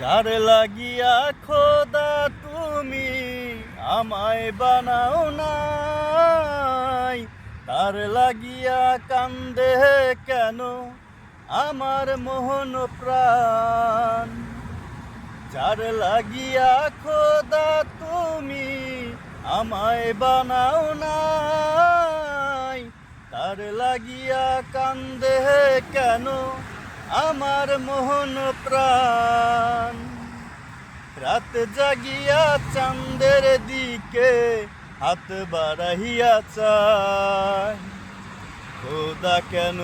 যার লাগিয়া খোদা তুমি আমায় বানাও নাই, তার লাগিয়া কান্দে কেন আমার মোহন প্রাণ। যার লাগিয়া খোদা তুমি আমায় বানাও নাই, তার লাগিয়া কান্দে কেন আমার মোহন প্রাণ। রাত জাগিয়া চাঁদের দিকে হাত বাড়াইয়া চায়, খোদা কেন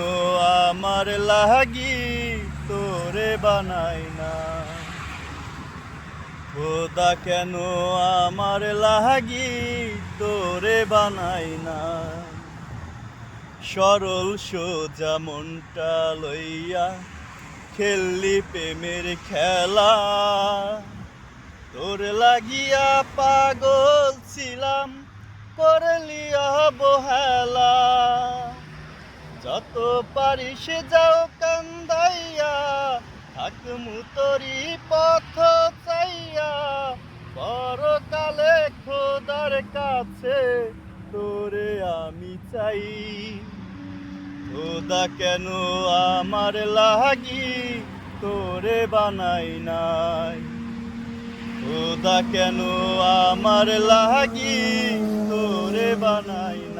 আমার লাগি তোরে বানাই না। খোদা কেন আমার লাগি তোরে বানাই না। সরল সোজা মনটা লইয়া খেললি প্রেমের খেলা, তোর লাগিয়া পাগল ছিলাম করলি অবহেলা। যত পারিস যাও কান্দাইয়া থাকমু তোরি পথ চাইয়া, পরকালে খোদার কাছে তোরে আমি চাই। খোদা কেন আমার লাগি তোরে বানাই নাই, খোদা কেন আমার লাগি তোরে বানাই নাই।